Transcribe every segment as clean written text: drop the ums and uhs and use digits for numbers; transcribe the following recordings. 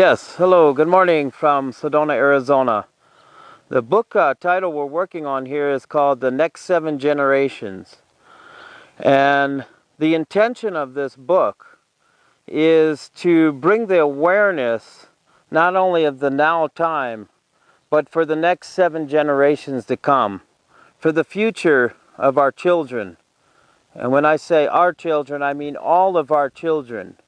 Yes, hello, good morning from Sedona, Arizona. The book title we're working on here is called The Next 7 Generations. And the intention of this book is to bring the awareness not only of the now time, but for the next 7 generations to come, for the future of our children. And when I say our children, I mean all of our children.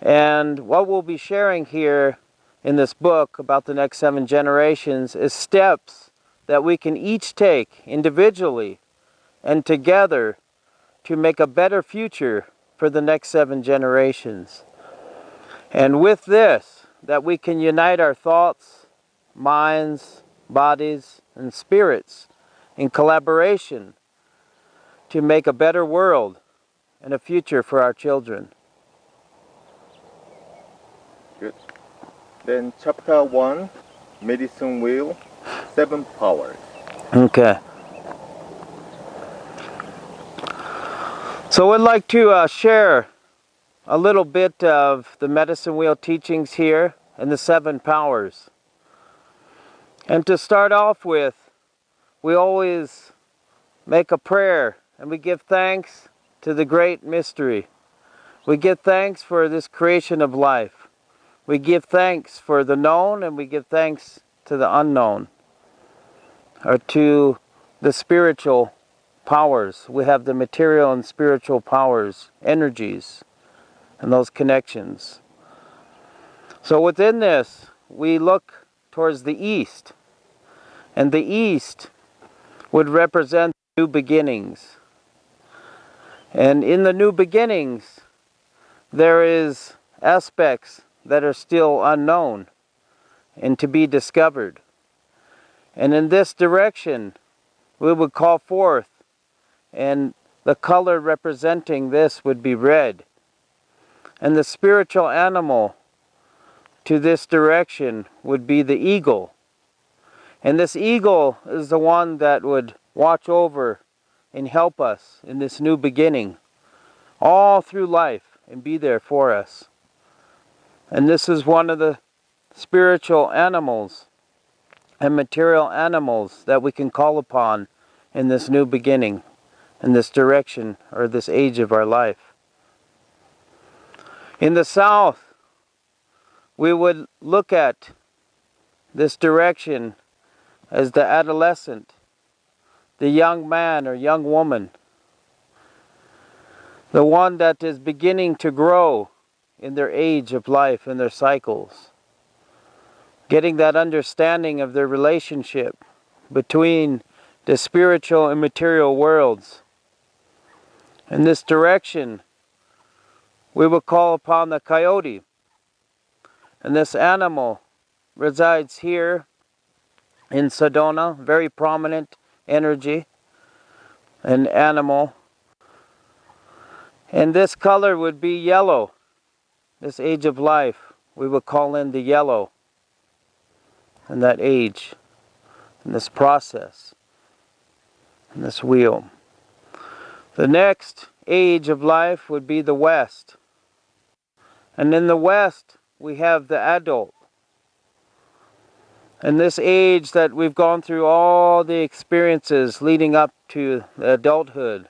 And what we'll be sharing here in this book about the next 7 generations is steps that we can each take individually and together to make a better future for the next 7 generations. And with this, that we can unite our thoughts, minds, bodies, and spirits in collaboration to make a better world and a future for our children. Good. Then chapter 1, Medicine Wheel, 7 Powers. Okay. So I'd like to share a little bit of the medicine wheel teachings here and the 7 powers. And to start off with, we always make a prayer and we give thanks to the great mystery. We give thanks for this creation of life. We give thanks for the known and we give thanks to the unknown, or to the spiritual powers. We have the material and spiritual powers, energies, and those connections. So within this, we look towards the east, and the east would represent new beginnings. And in the new beginnings, there is aspects that are still unknown and to be discovered. And in this direction, we would call forth, and the color representing this would be red. And the spiritual animal to this direction would be the eagle. And this eagle is the one that would watch over and help us in this new beginning, all through life, and be there for us. And this is one of the spiritual animals and material animals that we can call upon in this new beginning, in this direction, or this age of our life. In the south, we would look at this direction as the adolescent, the young man or young woman, the one that is beginning to grow in their age of life, in their cycles, getting that understanding of their relationship between the spiritual and material worlds. In this direction, we will call upon the coyote. And this animal resides here in Sedona, very prominent energy, an animal. And this color would be yellow. This age of life, we would call in the yellow. In that age, in this process, in this wheel. The next age of life would be the west. And in the west, we have the adult. And this age that we've gone through all the experiences leading up to adulthood,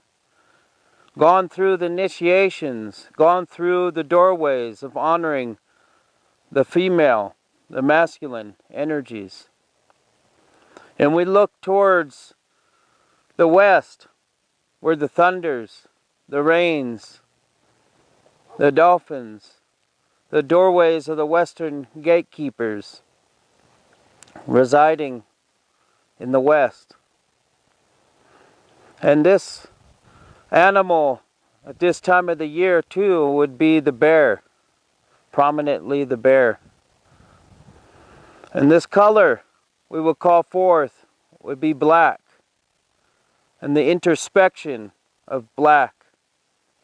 gone through the initiations, gone through the doorways of honoring the female, the masculine energies. And we look towards the west, where the thunders, the rains, the dolphins, the doorways of the western gatekeepers residing in the west. And this animal at this time of the year too would be the bear, prominently the bear. And this color we will call forth would be black, and the introspection of black,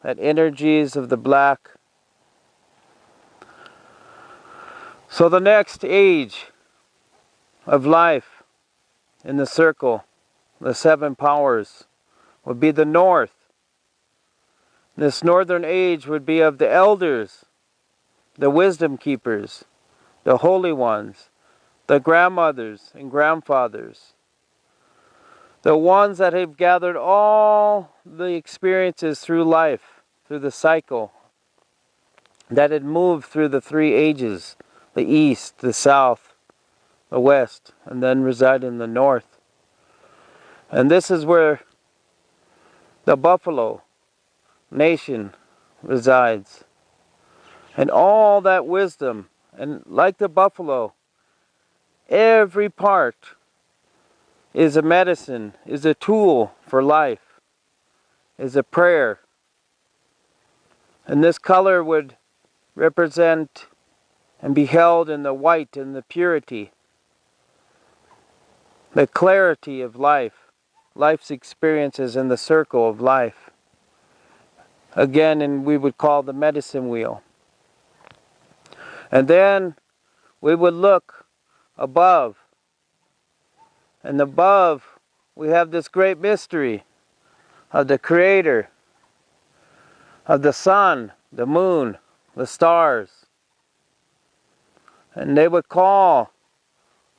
that energies of the black. So the next age of life in the circle, the 7 powers, would be the north. This northern age would be of the elders, the wisdom keepers, the holy ones, the grandmothers and grandfathers, the ones that have gathered all the experiences through life, through the cycle, that had moved through the three ages, the east, the south, the west, and then reside in the north. And this is where the Buffalo Nation resides. And all that wisdom, and like the buffalo, every part is a medicine, is a tool for life, is a prayer. And this color would represent and be held in the white and the purity, the clarity of life, life's experiences in the circle of life. Again, and we would call the medicine wheel. And then we would look above. And above we have this great mystery of the Creator, of the sun, the moon, the stars. And they would call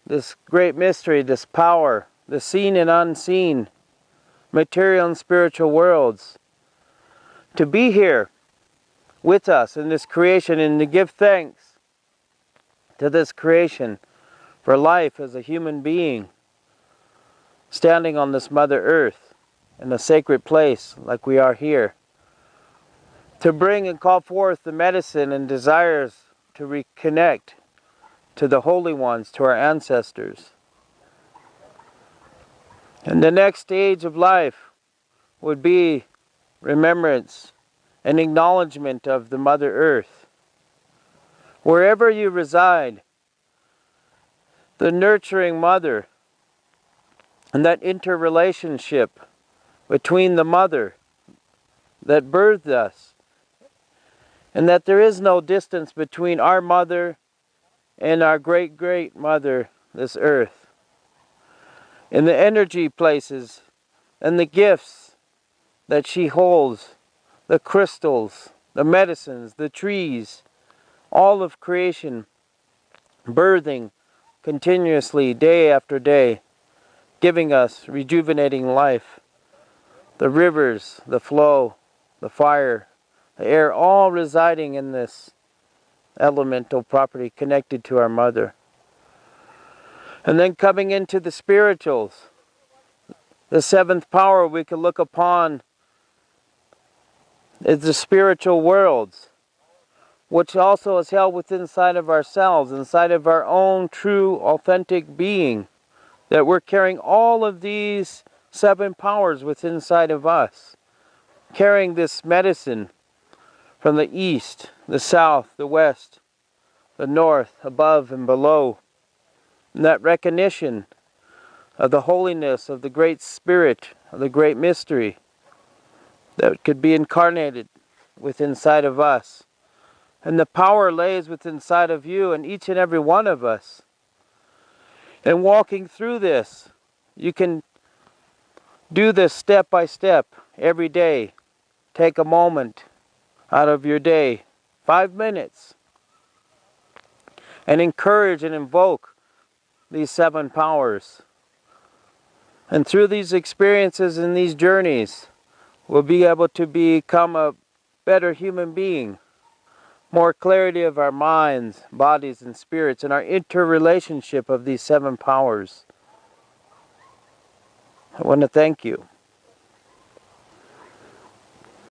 this great mystery, this power, the seen and unseen, material and spiritual worlds, to be here with us in this creation and to give thanks to this creation for life as a human being standing on this Mother Earth in a sacred place like we are here, to bring and call forth the medicine and desires to reconnect to the holy ones, to our ancestors. And the next stage of life would be remembrance and acknowledgement of the Mother Earth. Wherever you reside, the nurturing mother and that interrelationship between the mother that birthed us, and that there is no distance between our mother and our great-great mother, this earth. In the energy places and the gifts that she holds, the crystals, the medicines, the trees, all of creation, birthing continuously day after day, giving us rejuvenating life. The rivers, the flow, the fire, the air, all residing in this elemental property connected to our mother. And then coming into the spirituals, the seventh power we can look upon is the spiritual worlds, which also is held within inside of ourselves, inside of our own true, authentic being, that we're carrying all of these seven powers within inside of us, carrying this medicine from the east, the south, the west, the north, above and below, and that recognition of the holiness of the Great Spirit, of the Great Mystery, that could be incarnated within inside of us. And the power lays within inside of you and each and every one of us. And walking through this, you can do this step by step every day. Take a moment out of your day, 5 minutes, and encourage and invoke these seven powers. And through these experiences and these journeys, we'll be able to become a better human being, more clarity of our minds, bodies, and spirits, and our interrelationship of these seven powers. I want to thank you.